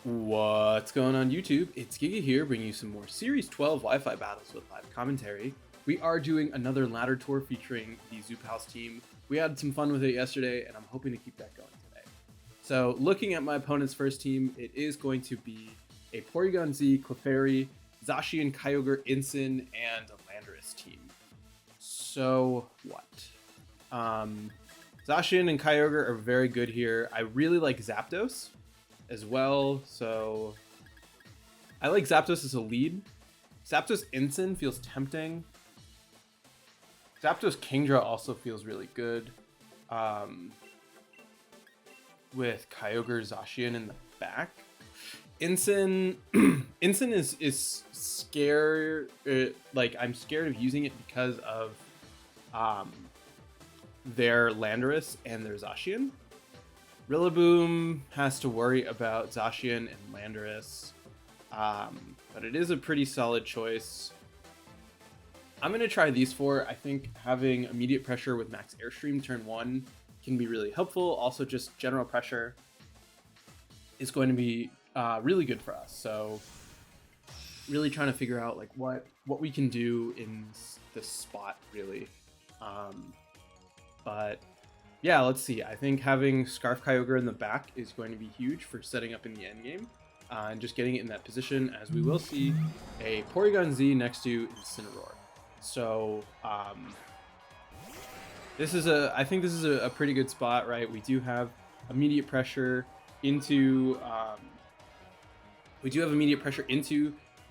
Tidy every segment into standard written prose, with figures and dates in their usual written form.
What's going on YouTube? It's Giga here, bringing you some more Series 12 Wi-Fi battles with live commentary. We are doing another ladder tour featuring the Zoop House team. We had some fun with it yesterday, and I'm hoping to keep that going today. So, looking at my opponent's first team, it is going to be a Porygon Z, Clefairy, Zacian, Kyogre, Incin, and a Landorus team. So, what? Zacian and Kyogre are very good here. I really like Zapdos as well, so I like Zapdos as a lead. Zapdos Incin feels tempting. Zapdos Kingdra also feels really good. With Kyogre Zacian in the back. Incin Incin is scared, like I'm scared of using it because of their Landorus and their Zacian. Rillaboom has to worry about Zacian and Landorus, but it is a pretty solid choice. I'm going to try these four. I think having immediate pressure with max airstream turn 1 can be really helpful. Also, just general pressure is going to be really good for us. So really trying to figure out like what we can do in this spot, really. But yeah, let's see. I think having Scarf Kyogre in the back is going to be huge for setting up in the end game and just getting it in that position, as we will see a Porygon Z next to Incineroar. So I think this is a pretty good spot, right? We do have immediate pressure into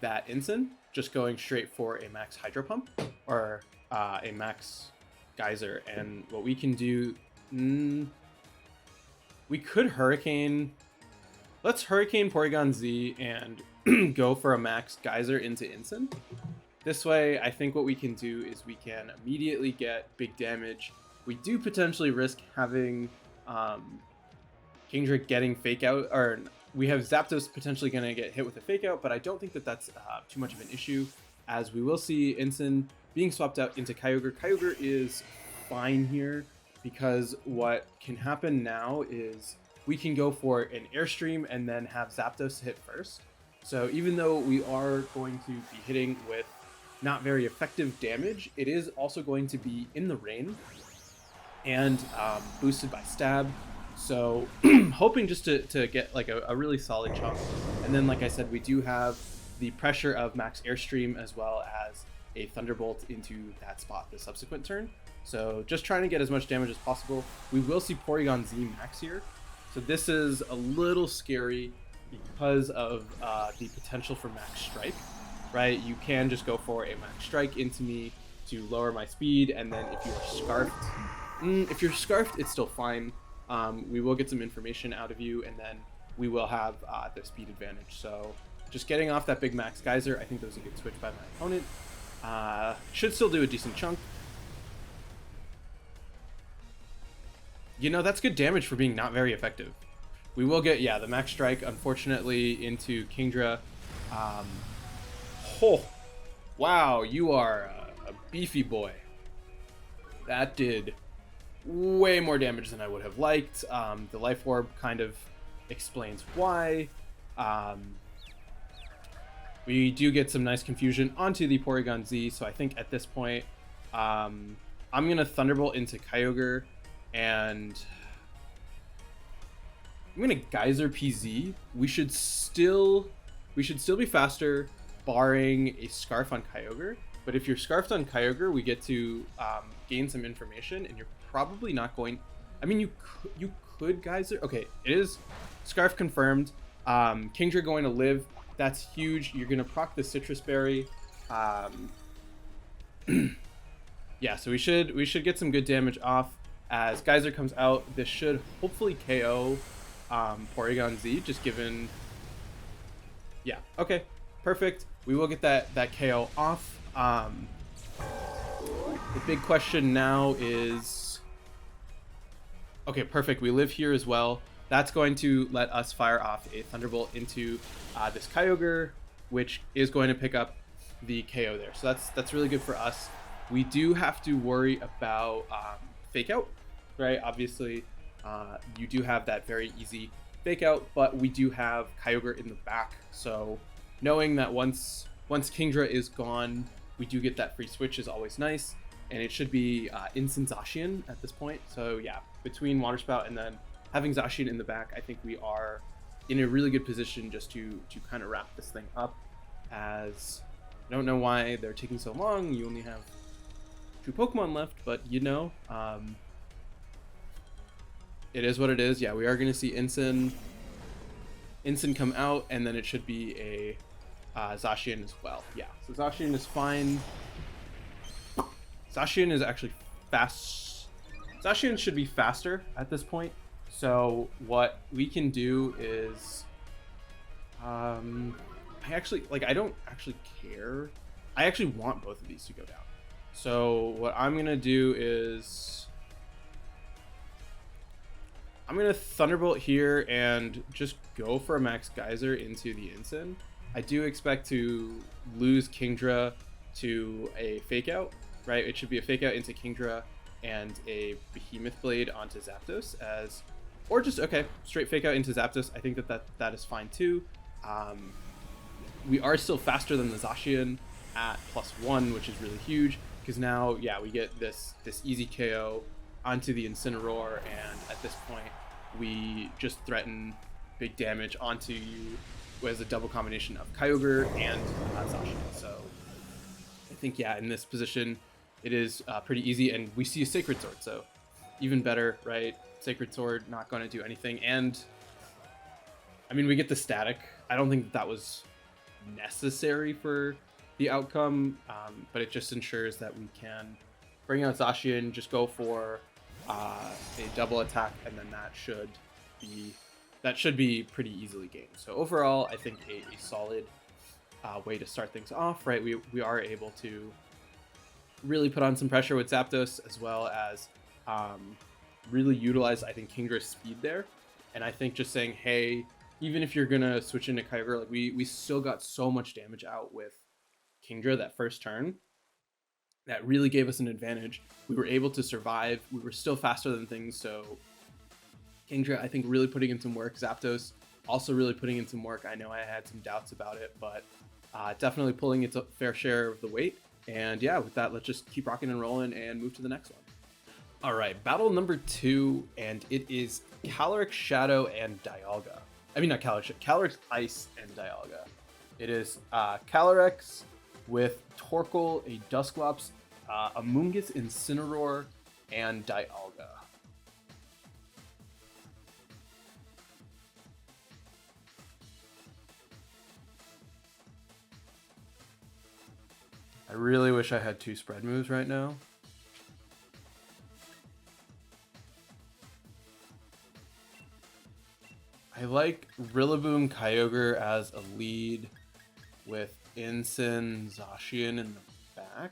that Incin, just going straight for a max Hydro Pump or a max Geyser, and what we can do. We could Hurricane. Let's Hurricane Porygon Z and go for a max Geyser into Incin. This way, I think what we can do is we can immediately get big damage. We do potentially risk having Kingdra getting Fake Out, or we have Zapdos potentially going to get hit with a Fake Out, but I don't think that that's too much of an issue, as we will see Incin being swapped out into Kyogre. Kyogre is fine here, because what can happen now is we can go for an Airstream and then have Zapdos hit first. So even though we are going to be hitting with not very effective damage, it is also going to be in the rain and boosted by Stab. So hoping just to get like a really solid chunk. And then, like I said, we do have the pressure of max Airstream as well as a Thunderbolt into that spot the subsequent turn. So just trying to get as much damage as possible. We will see Porygon Z max here. So this is a little scary because of the potential for max strike, right? You can just go for a max strike into me to lower my speed, and then if you're scarfed, it's still fine. We will get some information out of you, and then we will have the speed advantage. So just getting off that big max Geyser, I think that was a good switch by my opponent. Should still do a decent chunk. You know, that's good damage for being not very effective. We will get, yeah, the max strike, unfortunately, into Kingdra. Oh, wow, you are a beefy boy. That did way more damage than I would have liked. The Life Orb kind of explains why. We do get some nice confusion onto the Porygon Z, so I think at this point, I'm going to Thunderbolt into Kyogre, and I'm going to Geyser PZ. We should still be faster, barring a Scarf on Kyogre. But if you're Scarfed on Kyogre, we get to gain some information, and you're probably not going... I mean, you could Geyser... Okay, it is Scarf confirmed. Kingdra going to live. That's huge. You're going to proc the Citrus Berry. Yeah, so we should get some good damage off. As Geyser comes out, this should hopefully KO Porygon Z, just given... Yeah, okay, perfect. We will get that KO off. The big question now is... Okay, perfect. We live here as well. That's going to let us fire off a Thunderbolt into this Kyogre, which is going to pick up the KO there. So that's really good for us. We do have to worry about Fake Out, right? Obviously, you do have that very easy fake out, but we do have Kyogre in the back. So knowing that once Kingdra is gone, we do get that free switch is always nice. And it should be Instant Zacian at this point. So yeah, between Water Spout and then having Zacian in the back, I think we are in a really good position just to kind of wrap this thing up. As I don't know why they're taking so long. You only have 2 Pokemon left, but you know, it is what it is. Yeah, we are going to see Incin come out, and then it should be a Zacian as well. Yeah, so Zacian is fine. Zacian is actually fast. Zacian should be faster at this point. So what we can do is, I don't actually care. I actually want both of these to go down. So what I'm gonna do is, I'm gonna Thunderbolt here and just go for a Max Geyser into the Incin. I do expect to lose Kingdra to a Fake Out, right? It should be a Fake Out into Kingdra and a Behemoth Blade onto Zapdos or just, okay, straight Fake Out into Zapdos. I think that is fine too. We are still faster than the Zacian at +1, which is really huge, because now, yeah, we get this easy KO onto the Incineroar, and at this point, we just threaten big damage onto you with a double combination of Kyogre and Zacian. So I think, yeah, in this position, it is pretty easy, and we see a Sacred Sword, so even better, right? Sacred Sword not going to do anything, and I mean, we get the static. I don't think that was necessary for the outcome, but it just ensures that we can bring out Zacian, just go for a double attack, and then that should be pretty easily gained. So overall, I think a solid way to start things off, right? We are able to really put on some pressure with Zapdos, as well as really utilize, I think, Kingdra's speed there. And I think just saying, hey, even if you're gonna switch into Kyogre, like we still got so much damage out with Kingdra that first turn that really gave us an advantage. We were able to survive. We were still faster than things, so Kingdra, I think, really putting in some work. Zapdos also really putting in some work. I know I had some doubts about it, but definitely pulling its fair share of the weight. And yeah, with that, let's just keep rocking and rolling and move to the next one. All right, battle number 2, and it is Calyrex Shadow and Dialga. I mean, not Calyrex, Calyrex Ice and Dialga. It is Calyrex with Torkoal, a Dusclops, a Mungus Incineroar, and Dialga. I really wish I had 2 spread moves right now. I like Rillaboom Kyogre as a lead with Incin Zacian in the back.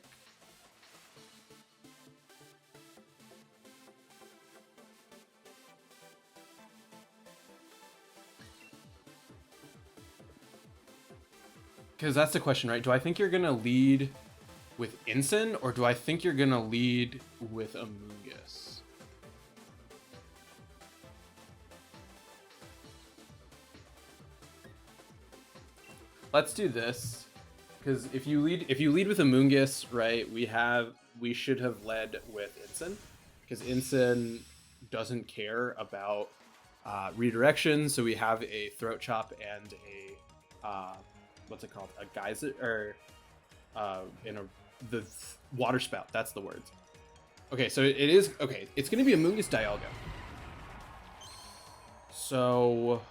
Because that's the question, right? Do I think you're going to lead with Incin, or do I think you're going to lead with Amoonguss? Let's do this, because if you lead with Amoonguss, right, we should have led with Incin, because Incin doesn't care about redirection, so we have a Throat Chop and a what's it called, a Geyser, or the Water Spout. That's the word. Okay, so it is okay. It's gonna be Amoonguss Dialga. So.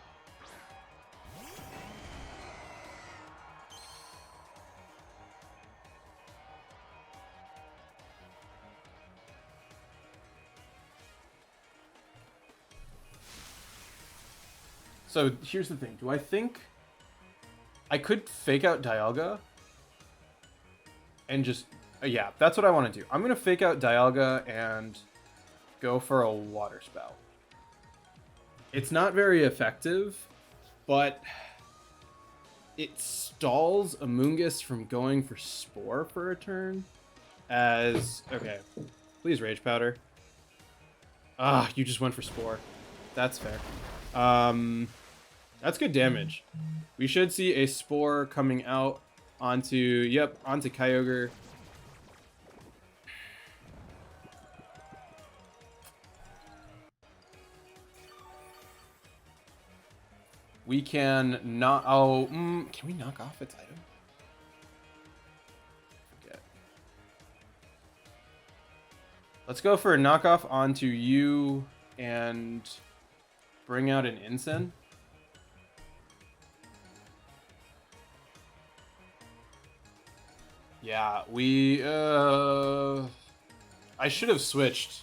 So here's the thing. Do I think I could Fake Out Dialga and just... yeah, that's what I want to do. I'm going to Fake Out Dialga and go for a Water Spout. It's not very effective, but it stalls Amoonguss from going for Spore for a turn. As... okay, please Rage Powder. Ah, you just went for Spore. That's fair. That's good damage. We should see a spore coming out onto, yep, onto Kyogre. We can not, oh, can we knock off its item? Forget. Let's go for a knockoff onto you and bring out an Incin. Yeah, I should have switched.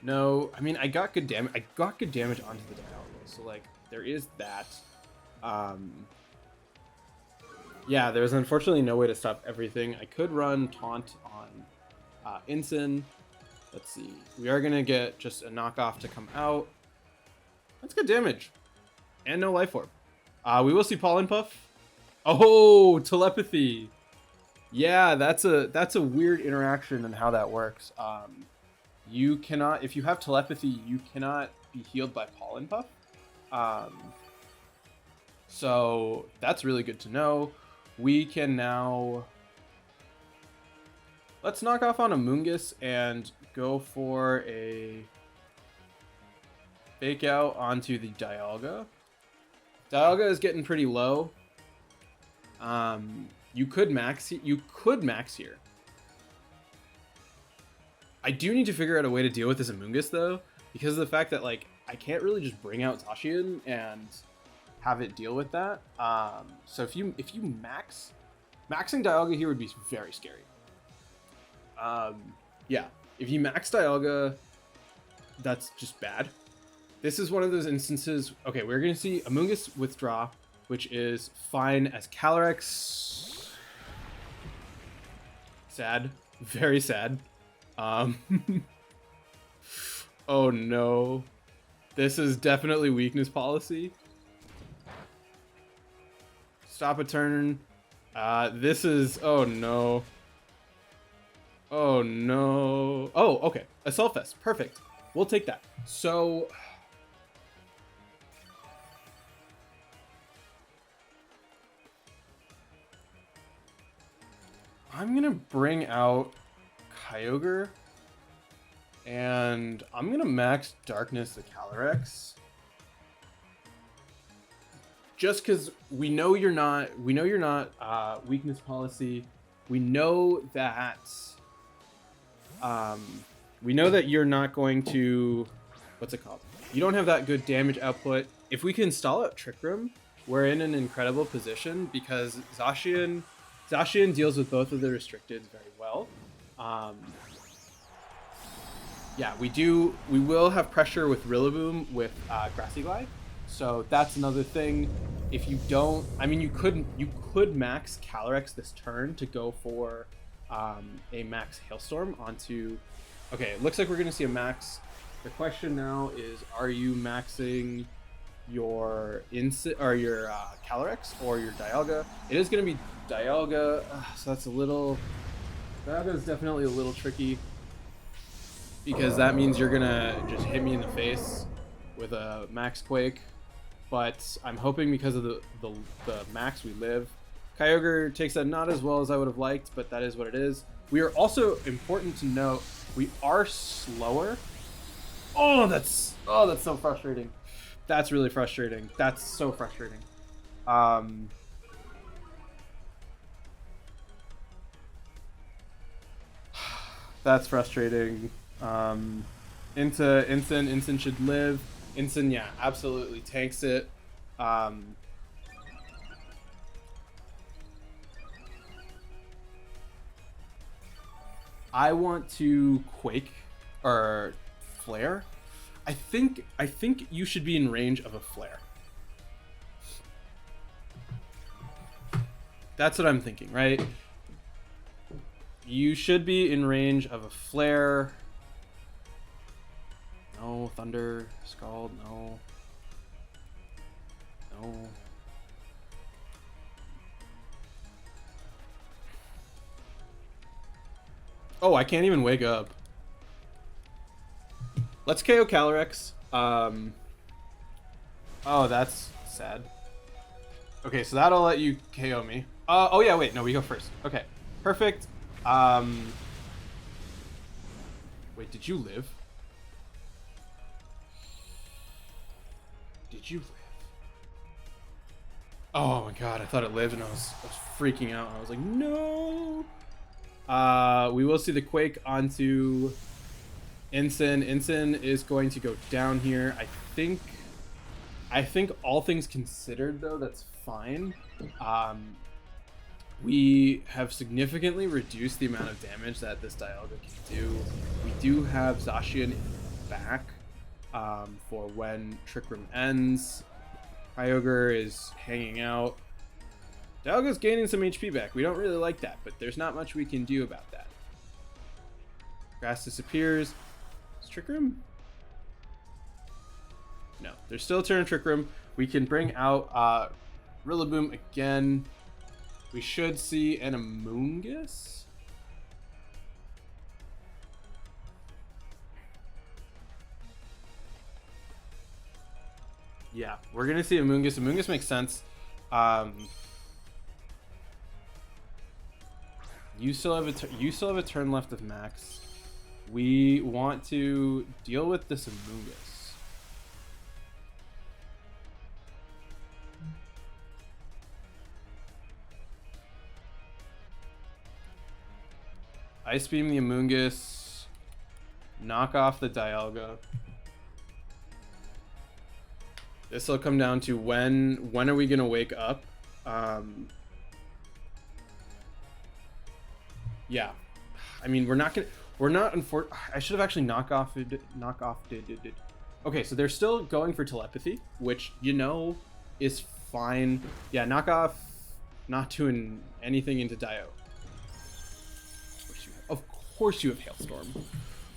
No, I mean, I got good damage. I got good damage onto the Dialga, so like there is that. Yeah, there's unfortunately no way to stop everything. I could run Taunt on Incin. Let's see. We are gonna get just a knockoff to come out. That's good damage, and no life orb. We will see Pollen Puff. Oh, telepathy. Yeah, that's a weird interaction and how that works. You cannot, if you have telepathy, you cannot be healed by Pollen Puff. So that's really good to know. We can now, let's knock off on a Mungus and go for a fake out onto the Dialga. Dialga is getting pretty low. You could max here. I do need to figure out a way to deal with this Amoonguss though, because of the fact that like I can't really just bring out Zacian and have it deal with that. So if you maxing Dialga here would be very scary. Yeah, if you max Dialga, that's just bad. This is one of those instances. Okay, we're gonna see Amoonguss withdraw, which is fine as Calyrex. Sad, very sad. Oh no, this is definitely weakness policy. Stop a turn. This is, oh no. Oh no. Oh, okay, a Selfest, perfect. We'll take that. So I'm gonna bring out Kyogre, and I'm gonna max Darkness the Calyrex. Just because we know you're not weakness policy. We know that you're not going to, what's it called? You don't have that good damage output. If we can stall out Trick Room, we're in an incredible position because Zacian deals with both of the restricteds very well. Yeah, we will have pressure with Rillaboom with Grassy Glide. So that's another thing. If you don't, I mean, you could max Calyrex this turn to go for a max Hailstorm onto. Okay, it looks like we're gonna see a max. The question now is, are you maxing your Calyrex or your Dialga? It is gonna be Dialga, so that's a little. Dialga is definitely a little tricky because that means you're gonna just hit me in the face with a Max Quake. But I'm hoping because of the max we live. Kyogre takes that not as well as I would have liked, but that is what it is. We are also, important to note, we are slower. Oh, that's so frustrating. That's really frustrating. That's so frustrating. That's frustrating. Into Incin should live. Incin, yeah, absolutely tanks it. I want to Quake or Flare. I think you should be in range of a Flare. That's what I'm thinking, right? You should be in range of a Flare. No, Thunder, Scald, no. No. Oh, I can't even wake up. Let's KO Calyrex. Oh, that's sad. Okay, so that'll let you KO me. Oh yeah, wait, no, we go first. Okay, perfect. Wait, did you live? Did you live? Oh my god, I thought it lived and I was freaking out. I was like, no. We will see the Quake onto Ensign. Ensign is going to go down here. I think all things considered, though, that's fine. We have significantly reduced the amount of damage that this Dialga can do. We do have Zacian back for when Trick Room ends. Kyogre is hanging out. Dialga's gaining some HP back. We don't really like that, but there's not much we can do about that. Grass disappears. Is Trick Room? No, there's still a turn Trick Room. We can bring out Rillaboom again. We should see an Amoonguss. Yeah, we're gonna see Amoonguss. Amoonguss makes sense. You still have a turn left of Max. We want to deal with this Amoonguss. Ice Beam the Amoonguss. Knock off the Dialga. This will come down to when are we gonna wake up? Yeah, I mean I should have actually knock off. Okay, so they're still going for telepathy, which is fine. Yeah, knock off, not doing anything into Dio. Of course you have Hailstorm.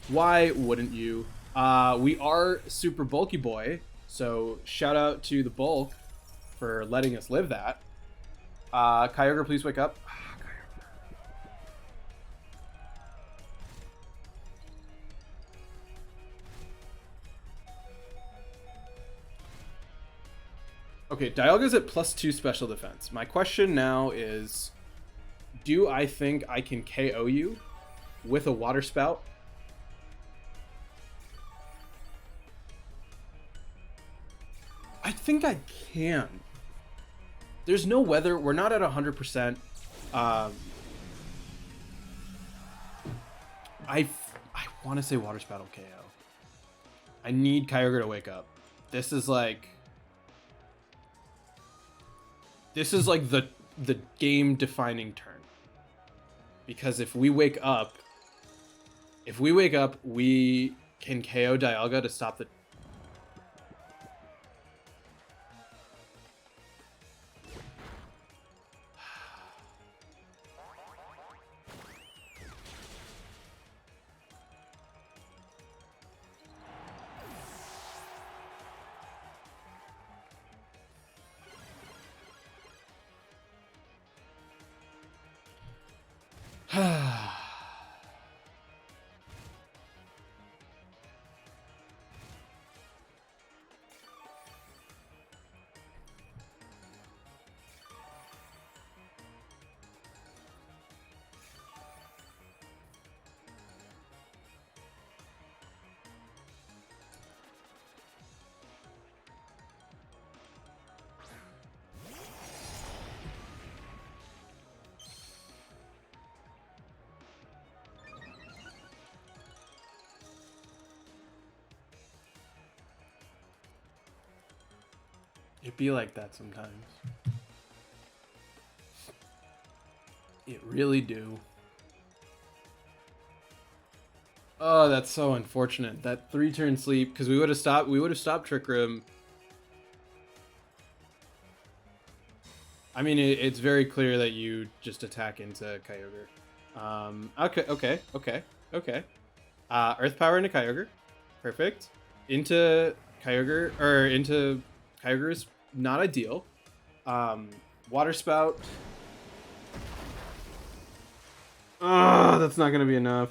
Why wouldn't you? We are Super Bulky Boy. So shout out to the bulk for letting us live that. Kyogre, please wake up. Okay, Dialga's at +2 special defense. My question now is, do I think I can KO you with a Water Spout? I think I can. There's no weather. We're not at 100%. I want to say Water Spout will KO. I need Kyogre to wake up. This is like the game defining turn. Because if we wake up, we can KO Dialga to stop the It be like that sometimes. It really do. Oh, that's so unfortunate. That 3-turn sleep, because we would have stopped Trick Room. I mean, it's very clear that you just attack into Kyogre. Okay. Earth Power into Kyogre. Perfect. Into Kyogre, or into Kyogre is not ideal. Water Spout. Oh, that's not going to be enough.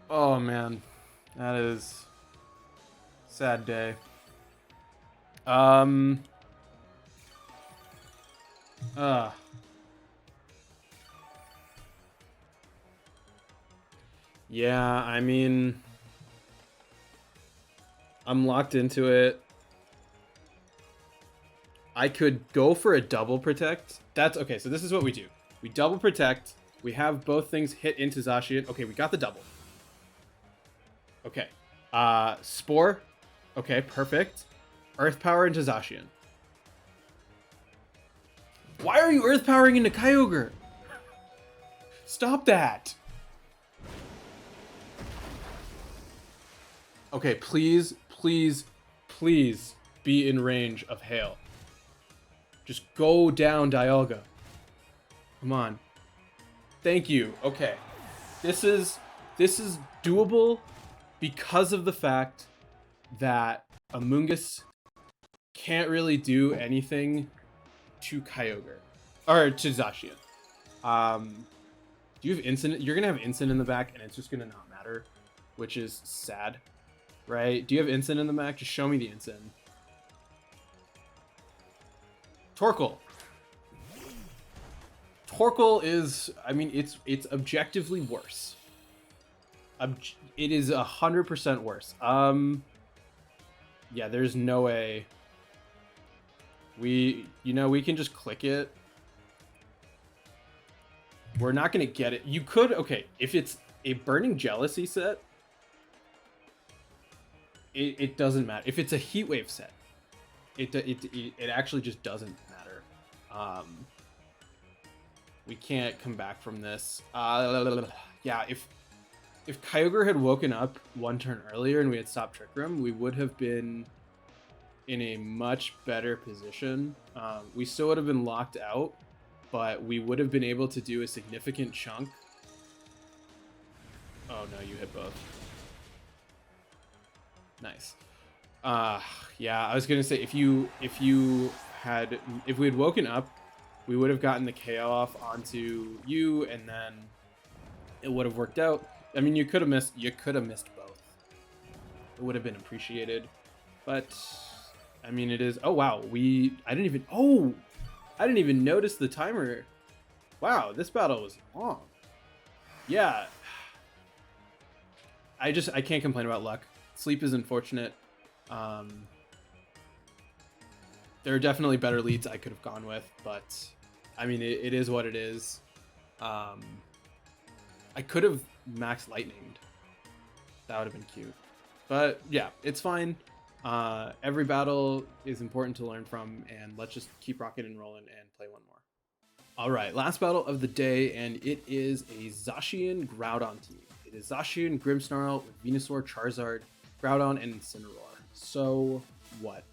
Oh man, that is sad day. Um. Uh. Yeah, I mean, I'm locked into it. I could go for a double protect. That's okay. So this is what we do. We double protect. We have both things hit into Zacian. Okay, we got the double. Okay. Spore. Okay, perfect. Earth power into Zacian. Why are you earth powering into Kyogre? Stop that. Okay, please, please, please be in range of hail. Just go down Dialga. Come on. Thank you. Okay. This is doable because of the fact that Amoonguss can't really do anything to Kyogre. Or to Zacian. Do you have Instant? You're gonna have Instant in the back and it's just gonna not matter. Which is sad. Right? Do you have Instant in the back? Just show me the Instant. Torkoal. Torkoal is, I mean, it's objectively worse. It is 100% worse. Yeah, there's no way. We can just click it. We're not gonna get it. You could, okay, if it's a Burning Jealousy set, it doesn't matter. If it's a Heat Wave set, it actually just doesn't matter. We can't come back from this. Yeah, if Kyogre had woken up one turn earlier and we had stopped Trick Room, we would have been in a much better position. We still would have been locked out, but we would have been able to do a significant chunk. Oh no, you hit both. Nice. Yeah, I was gonna say if we had woken up, we would have gotten the KO off onto you, and then it would have worked out. I mean, you could have missed both. It would have been appreciated, but I mean, it is. Oh wow, I didn't even notice the timer. Wow, this battle was long. Yeah, I can't complain about luck. Sleep is unfortunate. There are definitely better leads I could have gone with, but I mean, it is what it is. I could have max lightninged. That would have been cute. But yeah, it's fine. Every battle is important to learn from, and let's just keep rocking and rolling and play one more. All right, last battle of the day, and it is a Zacian Groudon team. It is Zacian Grimmsnarl with Venusaur, Charizard, Groudon, and Incineroar. So what?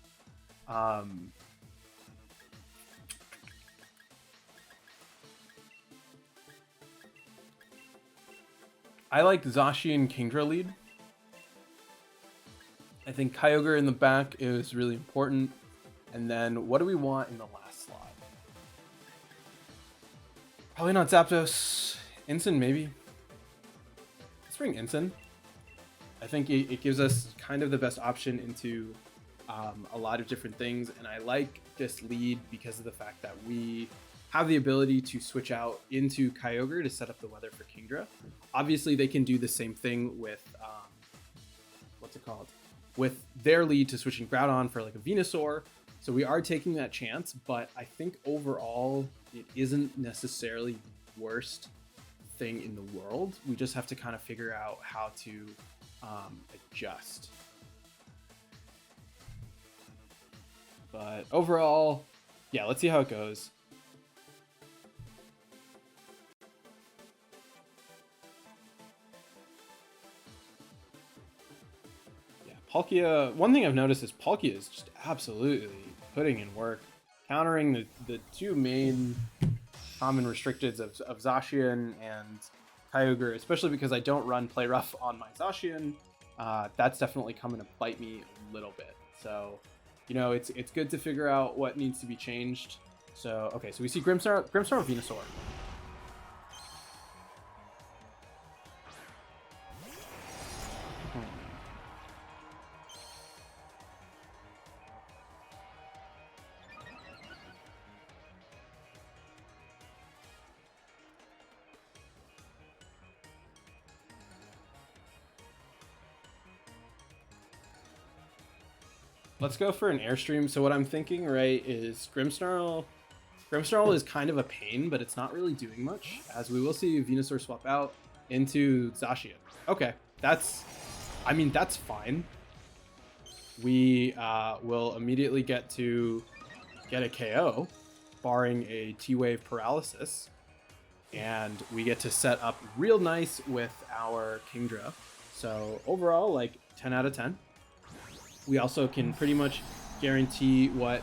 I like Zacian Kingdra lead. I think Kyogre in the back is really important. And then what do we want in the last slot? Probably not Zapdos. Ensign, maybe. Let's bring Ensign. I think it gives us kind of the best option into a lot of different things. And I like this lead because of the fact that we have the ability to switch out into Kyogre to set up the weather for Kingdra. Obviously, they can do the same thing with, what's it called? With their lead to switching Groudon for like a Venusaur. So we are taking that chance, but I think overall it isn't necessarily the worst thing in the world. We just have to kind of figure out how to adjust. But overall, yeah, let's see how it goes. Palkia, one thing I've noticed is Palkia is just absolutely putting in work, countering the two main common restricteds of Zacian and Kyogre, especially because I don't run Play Rough on my Zacian. That's definitely coming to bite me a little bit. So, you know, it's good to figure out what needs to be changed. So, okay, so we see Grimmsnarl, Venusaur. Let's go for an Airstream. So what I'm thinking, right, is Grimmsnarl. Grimmsnarl is kind of a pain, but it's not really doing much, as we will see Venusaur swap out into Zacian. Okay, that's fine. We will immediately get a KO, barring a T-Wave paralysis, and we get to set up real nice with our Kingdra. So overall, like 10 out of 10. We also can pretty much guarantee what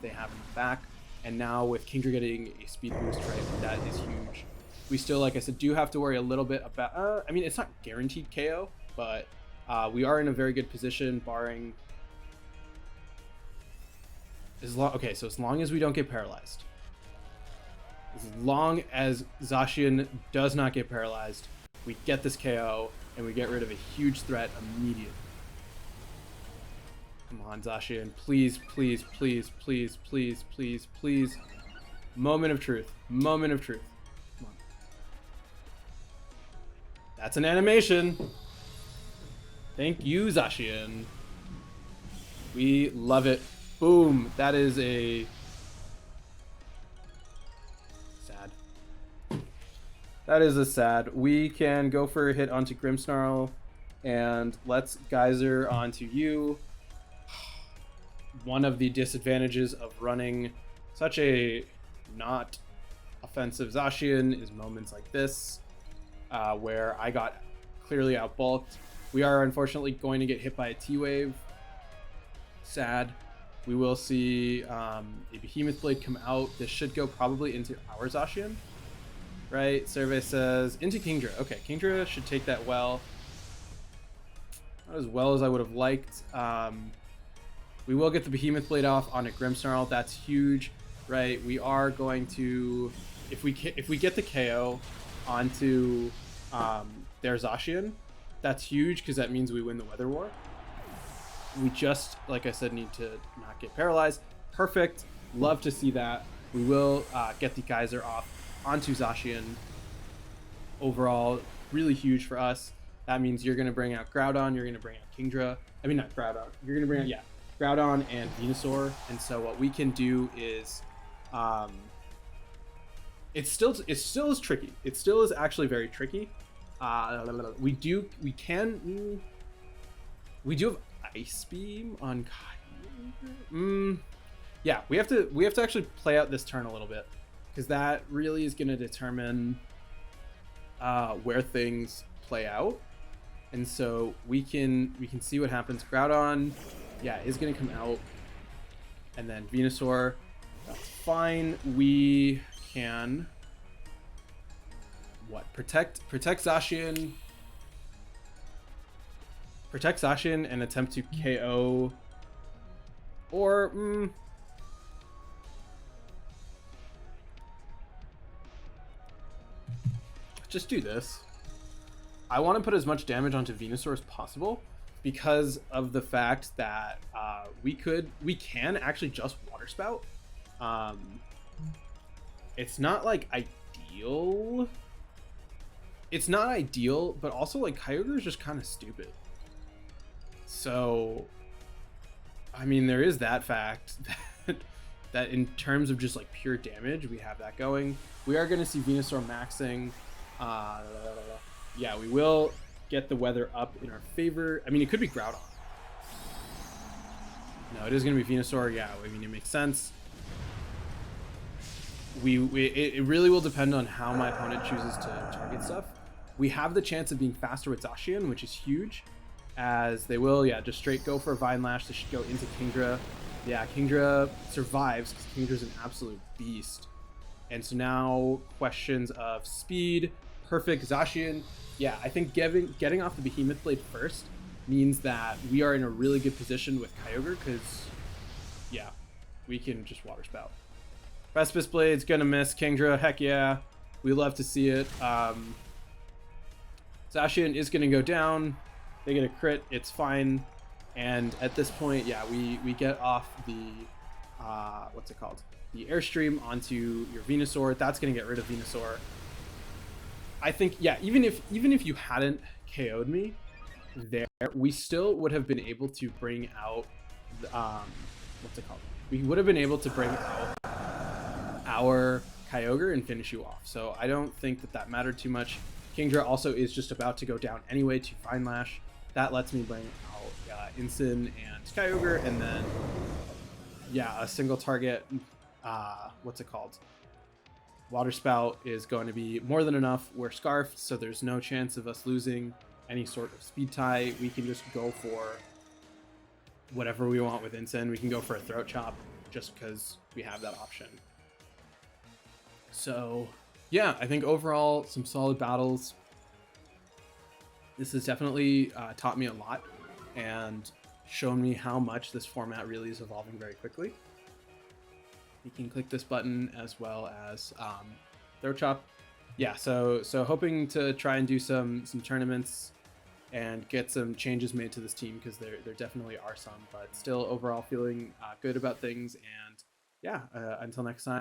they have in the back. And now with Kingdra getting a speed boost, right, that is huge. We still, like I said, do have to worry a little bit about, I mean, it's not guaranteed KO, but we are in a very good position, barring, okay, so as long as we don't get paralyzed. As long as Zacian does not get paralyzed, we get this KO, and we get rid of a huge threat immediately. Come on, Zacian. Please, please, please, please, please, please, please. Moment of truth. Moment of truth. Come on. That's an animation. Thank you, Zacian. We love it. Boom. That is a... sad. That is a sad. We can go for a hit onto Grimmsnarl, and let's Geyser onto you. One of the disadvantages of running such a not offensive Zacian is moments like this, where I got clearly outbulked. We are unfortunately going to get hit by a T-Wave. Sad. We will see a Behemoth Blade come out. This should go probably into our Zacian. Right? Survey says into Kingdra. Okay, Kingdra should take that well. Not as well as I would have liked. We will get the Behemoth Blade off on a Grimmsnarl. That's huge, right? We are going to, if we get the KO onto their Zacian, that's huge because that means we win the Weather War. We just, like I said, need to not get paralyzed. Perfect. Love to see that. We will get the Geyser off onto Zacian. Overall, really huge for us. That means you're going to bring out Groudon. You're going to bring out Kingdra. I mean, not Groudon. You're going to bring out, yeah, Groudon and Venusaur. And so what we can do is, it still is tricky. It still is actually very tricky. We do have Ice Beam on Kyogre. Yeah, we have to actually play out this turn a little bit, because that really is going to determine where things play out. And so we can see what happens. Groudon, yeah, is going to come out, and then Venusaur, that's fine. We can protect Zacian. Protect Zacian and attempt to KO, or just do this. I want to put as much damage onto Venusaur as possible because of the fact that we can actually just Water Spout. It's not like ideal. It's not ideal, but also like Kyogre is just kind of stupid. So, I mean, there is that fact that in terms of just like pure damage, we have that going. We are going to see Venusaur maxing. Yeah, we will get the weather up in our favor. I mean, it could be Groudon. No, it is going to be Venusaur. Yeah, I mean, it makes sense. It really will depend on how my opponent chooses to target stuff. We have the chance of being faster with Zacian, which is huge, as they will, yeah, just straight go for a Vine Lash. They should go into Kingdra. Yeah, Kingdra survives because Kingdra's an absolute beast. And so now questions of speed. Perfect. Zacian, yeah, I think getting off the Behemoth Blade first means that we are in a really good position with Kyogre because, yeah, we can just Water Spout. Precipice Blade's gonna miss Kingdra. Heck yeah, we love to see it. Zacian is gonna go down. They get a crit. It's fine. And at this point, yeah, we get off the what's it called? The Airstream onto your Venusaur. That's gonna get rid of Venusaur. I think, yeah, even if you hadn't KO'd me there, we still would have been able to bring out what's it called? We would have been able to bring out our Kyogre and finish you off. So I don't think that that mattered too much. Kingdra also is just about to go down anyway to Fine Lash. That lets me bring out Incin and Kyogre, and then yeah, a single target. What's it called? Water Spout is going to be more than enough. We're Scarfed, so there's no chance of us losing any sort of speed tie. We can just go for whatever we want with Incin. We can go for a Throat Chop just because we have that option. So yeah, I think overall some solid battles. This has definitely taught me a lot and shown me how much this format really is evolving very quickly. You can click this button as well as Throat Chop. Yeah, so hoping to try and do some tournaments and get some changes made to this team, because there definitely are some, but still overall feeling good about things. And yeah, until next time.